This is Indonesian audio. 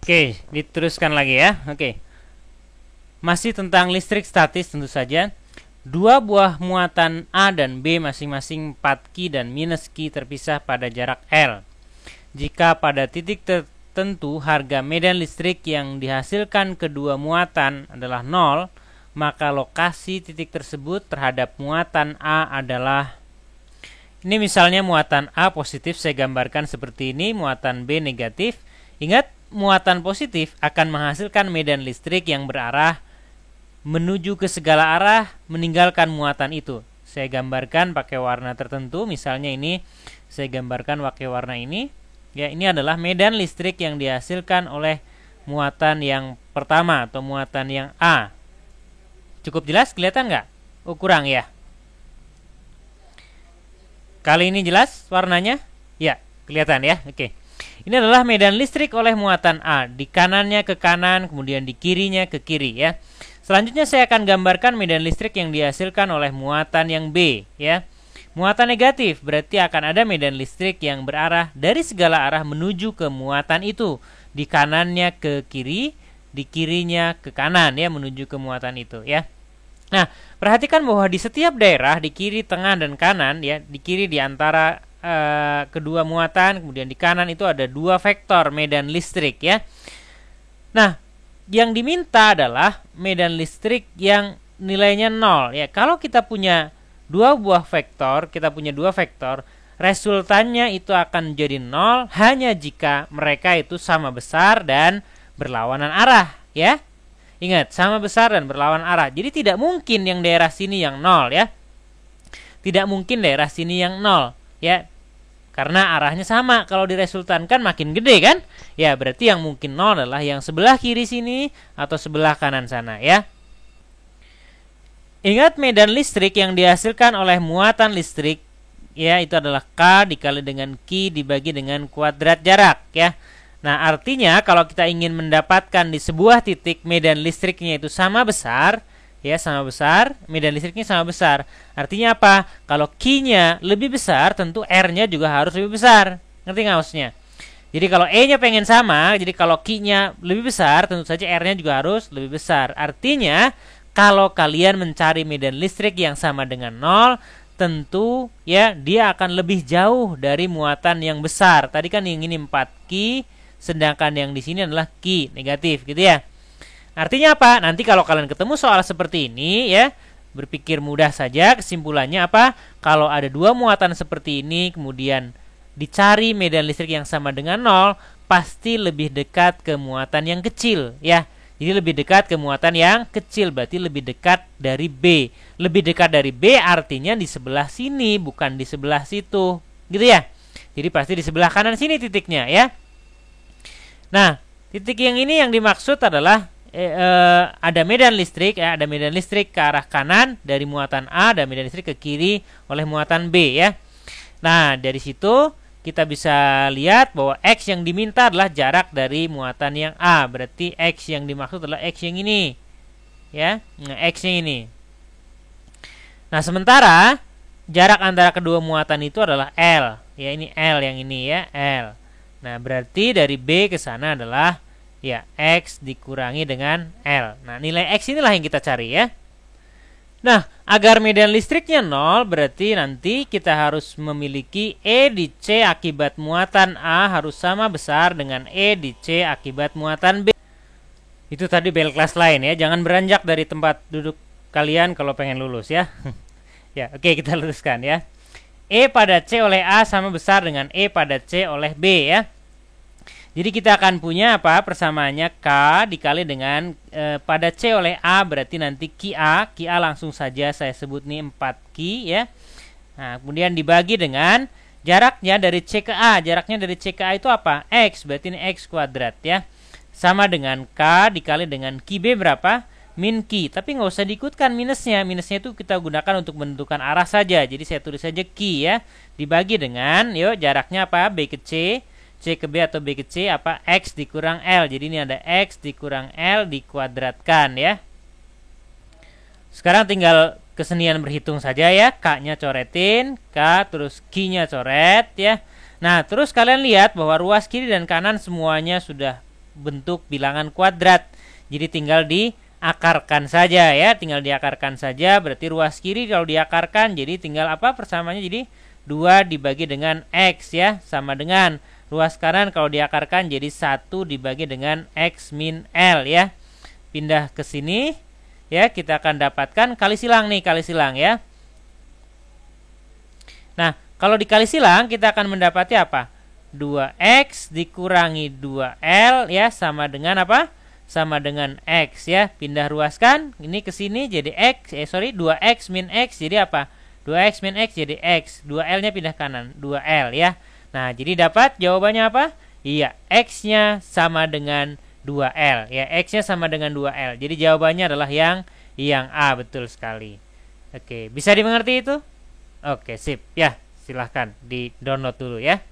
Oke, diteruskan lagi ya. Oke. Masih tentang listrik statis tentu saja. Dua buah muatan A dan B masing-masing 4 Ki dan minus Ki terpisah pada jarak L. Jika pada titik tertentu harga medan listrik yang dihasilkan kedua muatan adalah 0, maka lokasi titik tersebut terhadap muatan A adalah, ini misalnya muatan A positif, saya gambarkan seperti ini, muatan B negatif. Ingat, muatan positif akan menghasilkan medan listrik yang berarah menuju ke segala arah, meninggalkan muatan itu. Saya gambarkan pakai warna tertentu, misalnya ini saya gambarkan pakai warna ini. Ya, ini adalah medan listrik yang dihasilkan oleh muatan yang pertama atau muatan yang A. Cukup jelas, kelihatan nggak? Oh, kurang ya. Kali ini jelas warnanya? Ya, kelihatan ya. Oke. Ini adalah medan listrik oleh muatan A. Di kanannya ke kanan, kemudian di kirinya ke kiri ya. Selanjutnya saya akan gambarkan medan listrik yang dihasilkan oleh muatan yang B ya. Muatan negatif berarti akan ada medan listrik yang berarah dari segala arah menuju ke muatan itu. Di kanannya ke kiri, di kirinya ke kanan ya, menuju ke muatan itu ya. Nah, perhatikan bahwa di setiap daerah, di kiri, tengah, dan kanan ya, di kiri di antara kedua muatan, kemudian di kanan itu ada dua vektor medan listrik ya. Nah, yang diminta adalah medan listrik yang nilainya 0 ya. Kalau kita punya dua buah vektor, resultannya itu akan menjadi 0 hanya jika mereka itu sama besar dan berlawanan arah ya. Ingat, sama besar dan berlawanan arah. Jadi tidak mungkin yang daerah sini yang 0 ya. Tidak mungkin daerah sini yang 0 ya. Karena arahnya sama. Kalau diresultankan makin gede kan? Ya, berarti yang mungkin 0 adalah yang sebelah kiri sini atau sebelah kanan sana ya. Ingat, medan listrik yang dihasilkan oleh muatan listrik ya, itu adalah K dikali dengan Ki dibagi dengan kuadrat jarak ya. Nah, artinya kalau kita ingin mendapatkan di sebuah titik medan listriknya itu sama besar ya, sama besar, medan listriknya sama besar. Artinya apa? Kalau Q-nya lebih besar, tentu R-nya juga harus lebih besar. Ngerti nggak maksudnya? Jadi kalau E-nya pengen sama, jadi kalau Q-nya lebih besar, tentu saja R-nya juga harus lebih besar. Artinya, kalau kalian mencari medan listrik yang sama dengan 0, tentu ya dia akan lebih jauh dari muatan yang besar. Tadi kan yang ini 4 Q, sedangkan yang di sini adalah Q negatif gitu ya. Artinya apa? Nanti kalau kalian ketemu soal seperti ini ya, berpikir mudah saja. Kesimpulannya apa? Kalau ada dua muatan seperti ini, kemudian dicari medan listrik yang sama dengan 0, pasti lebih dekat ke muatan yang kecil ya. Jadi lebih dekat ke muatan yang kecil, berarti lebih dekat dari B. Lebih dekat dari B artinya di sebelah sini, bukan di sebelah situ. Gitu ya. Jadi pasti di sebelah kanan sini titiknya ya. Nah, titik yang ini yang dimaksud adalah ada medan listrik ya, ada medan listrik ke arah kanan dari muatan A dan medan listrik ke kiri oleh muatan B ya. Nah, dari situ kita bisa lihat bahwa X yang diminta adalah jarak dari muatan yang A. Berarti X yang dimaksud adalah X yang ini ya. Nah, X yang ini. Nah, sementara jarak antara kedua muatan itu adalah L ya, ini L yang ini ya, L. Nah, berarti dari B ke sana adalah ya, X dikurangi dengan L. Nah, nilai X inilah yang kita cari ya. Nah, agar medan listriknya 0, berarti nanti kita harus memiliki E di C akibat muatan A harus sama besar dengan E di C akibat muatan B. Itu tadi bel kelas lain ya. Jangan beranjak dari tempat duduk kalian kalau pengen lulus ya. Ya, oke, kita luruskan ya. E pada C oleh A sama besar dengan E pada C oleh B ya. Jadi kita akan punya apa? Persamaannya K dikali dengan pada C oleh A, berarti nanti QA langsung saja saya sebut nih 4Q ya. Nah, kemudian dibagi dengan jaraknya dari C ke A. Jaraknya dari C ke A itu apa? X, berarti ini X kuadrat ya. Sama dengan K dikali dengan QB berapa? Min Q. Tapi nggak usah diikutkan minusnya. Minusnya itu kita gunakan untuk menentukan arah saja. Jadi saya tulis saja Q ya. Dibagi dengan, yuk jaraknya apa? B ke C. C ke B atau B ke C apa? X dikurang L. Jadi ini ada X dikurang L dikuadratkan ya. Sekarang tinggal kesenian berhitung saja ya. K-nya coretin, K terus Q-nya coret ya. Nah, terus kalian lihat bahwa ruas kiri dan kanan semuanya sudah bentuk bilangan kuadrat. Jadi tinggal diakarkan saja ya, tinggal diakarkan saja. Berarti ruas kiri kalau diakarkan jadi tinggal apa persamaannya, jadi 2 dibagi dengan X ya, sama dengan ruas kanan kalau diakarkan jadi 1 dibagi dengan X min L ya. Pindah ke sini ya, kita akan dapatkan kali silang nih, kali silang ya. Nah, kalau dikali silang kita akan mendapati apa? 2X dikurangi 2L ya, sama dengan apa? Sama dengan X ya. Pindah ruaskan, ini ke sini jadi X, 2X min X jadi apa? 2X min X jadi X. 2L nya pindah kanan, 2L ya. Nah, jadi dapat jawabannya apa? Iya, X-nya sama dengan 2L ya. X-nya sama dengan 2L. Jadi jawabannya adalah yang A, betul sekali. Oke, bisa dimengerti itu? Oke, sip. Ya, silahkan di-download dulu ya.